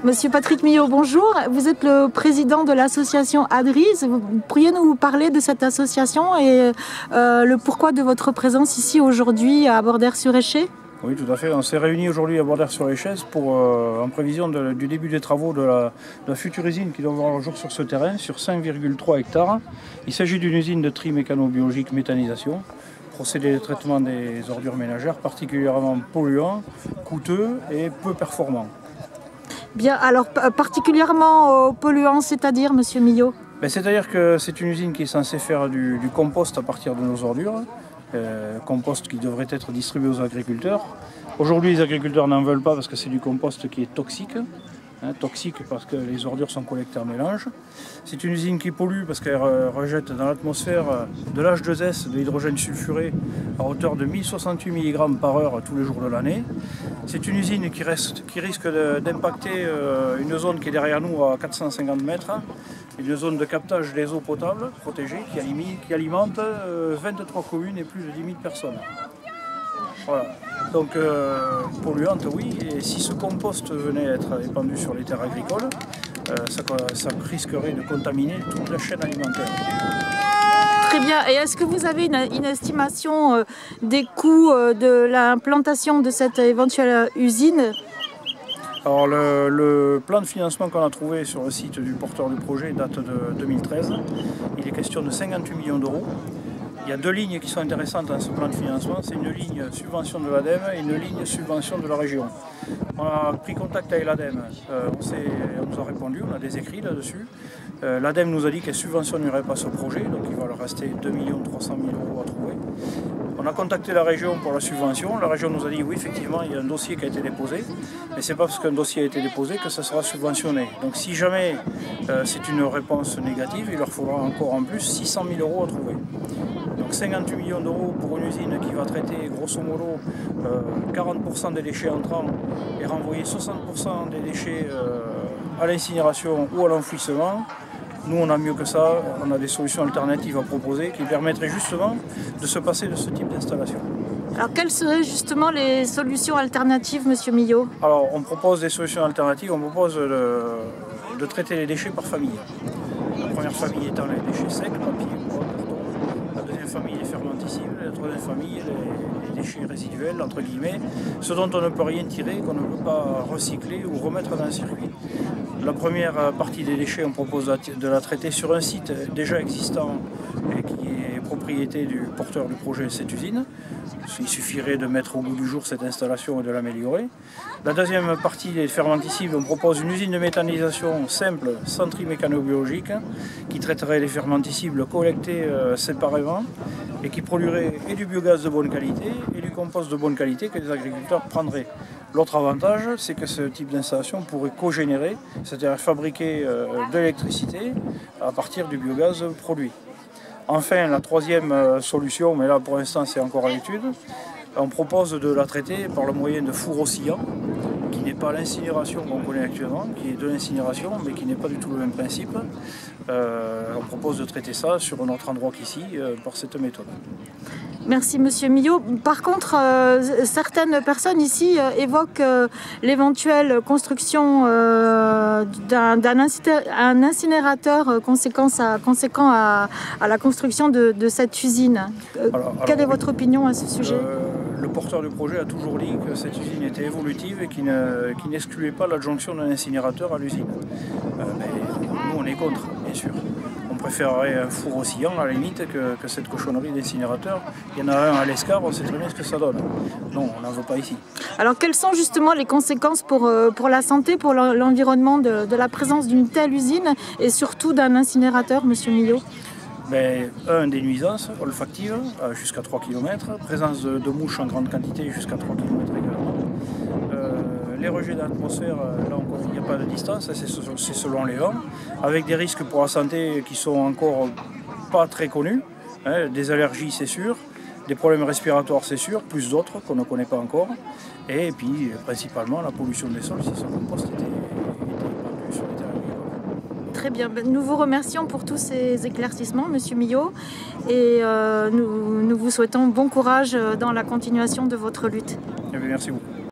Monsieur Patrick Millot, bonjour. Vous êtes le président de l'association ADRIS. Vous pourriez nous parler de cette association et le pourquoi de votre présence ici aujourd'hui à Bordères-sur-Échet? Oui, tout à fait. On s'est réunis aujourd'hui à Bordères-sur-Échet en prévision du début des travaux de la future usine qui doit voir le jour sur ce terrain, sur 5,3 hectares. Il s'agit d'une usine de tri mécano-biologique méthanisation, procédé de traitement des ordures ménagères particulièrement polluants, coûteux et peu performants. Bien, alors particulièrement polluants, c'est-à-dire, monsieur Millot? C'est-à-dire que c'est une usine qui est censée faire du compost à partir de nos ordures, compost qui devrait être distribué aux agriculteurs. Aujourd'hui, les agriculteurs n'en veulent pas parce que c'est du compost qui est toxique. Toxique parce que les ordures sont collectées en mélange. C'est une usine qui pollue parce qu'elle rejette dans l'atmosphère de l'H2S, de l'hydrogène sulfuré, à hauteur de 1068 mg par heure tous les jours de l'année. C'est une usine qui risque d'impacter une zone qui est derrière nous à 450 mètres, une zone de captage des eaux potables protégées qui alimente 23 communes et plus de 10 000 personnes. Voilà. Donc polluante, oui, et si ce compost venait à être épandu sur les terres agricoles, ça risquerait de contaminer toute la chaîne alimentaire. Très bien, et est-ce que vous avez une estimation des coûts de l'implantation de cette éventuelle usine? Alors le plan de financement qu'on a trouvé sur le site du porteur du projet date de 2013. Il est question de 58 millions d'euros. Il y a deux lignes qui sont intéressantes dans ce plan de financement. C'est une ligne subvention de l'ADEME et une ligne subvention de la région. On a pris contact avec l'ADEME, on nous a répondu, on a des écrits là-dessus. L'ADEME nous a dit qu'elle ne subventionnerait pas ce projet, donc il va leur rester 2 300 000 euros à trouver. On a contacté la région pour la subvention. La région nous a dit oui, effectivement, il y a un dossier qui a été déposé, mais ce n'est pas parce qu'un dossier a été déposé que ça sera subventionné. Donc si jamais c'est une réponse négative, il leur faudra encore en plus 600 000 euros à trouver. Donc 58 millions d'euros pour une usine qui va traiter grosso modo 40% des déchets entrants et renvoyer 60% des déchets à l'incinération ou à l'enfouissement. Nous, on a mieux que ça, on a des solutions alternatives à proposer qui permettraient justement de se passer de ce type d'installation. Alors, quelles seraient justement les solutions alternatives, monsieur Millot? Alors, on propose des solutions alternatives, on propose de traiter les déchets par famille. La première famille étant les déchets secs, papier, bois, carton. La deuxième famille, les fermentescibles. La troisième famille, les déchets résiduels, entre guillemets, ce dont on ne peut rien tirer, qu'on ne peut pas recycler ou remettre dans un circuit. La première partie des déchets, on propose de la traiter sur un site déjà existant et qui est propriété du porteur du projet, cette usine. Il suffirait de mettre au bout du jour cette installation et de l'améliorer. La deuxième partie des fermentescibles, on propose une usine de méthanisation simple, sans tri mécano-biologique, qui traiterait les fermentescibles collectés séparément et qui produirait et du biogaz de bonne qualité et du compost de bonne qualité que les agriculteurs prendraient. L'autre avantage, c'est que ce type d'installation pourrait cogénérer, c'est-à-dire fabriquer de l'électricité à partir du biogaz produit. Enfin, la troisième solution, mais là pour l'instant c'est encore à l'étude, on propose de la traiter par le moyen de fours oscillants, qui n'est pas l'incinération qu'on connaît actuellement, qui est de l'incinération, mais qui n'est pas du tout le même principe. On propose de traiter ça sur un autre endroit qu'ici par cette méthode. Merci monsieur Millot. Par contre, certaines personnes ici évoquent l'éventuelle construction d'un incinérateur conséquent à la construction de cette usine. Quelle est votre opinion à ce sujet? Le porteur du projet a toujours dit que cette usine était évolutive et qu'il n'excluait pas l'adjonction d'un incinérateur à l'usine. Mais nous on est contre, bien sûr. On préférerait un four oscillant à la limite que cette cochonnerie d'incinérateur. Il y en a un à l'Escar, on sait très bien ce que ça donne. Non, on n'en veut pas ici. Alors quelles sont justement les conséquences pour la santé, pour l'environnement de la présence d'une telle usine et surtout d'un incinérateur, monsieur Millot? Des nuisances olfactives jusqu'à 3 km, présence de mouches en grande quantité jusqu'à 3 km également. Les rejets d'atmosphère, là encore il n'y a pas de distance, c'est selon les vents, avec des risques pour la santé qui sont encore pas très connus, des allergies c'est sûr, des problèmes respiratoires c'est sûr, plus d'autres qu'on ne connaît pas encore, et puis principalement la pollution des sols si ce compost était épandu sur les terrains agricoles. Très bien, nous vous remercions pour tous ces éclaircissements, monsieur Millot, et nous vous souhaitons bon courage dans la continuation de votre lutte. Merci beaucoup.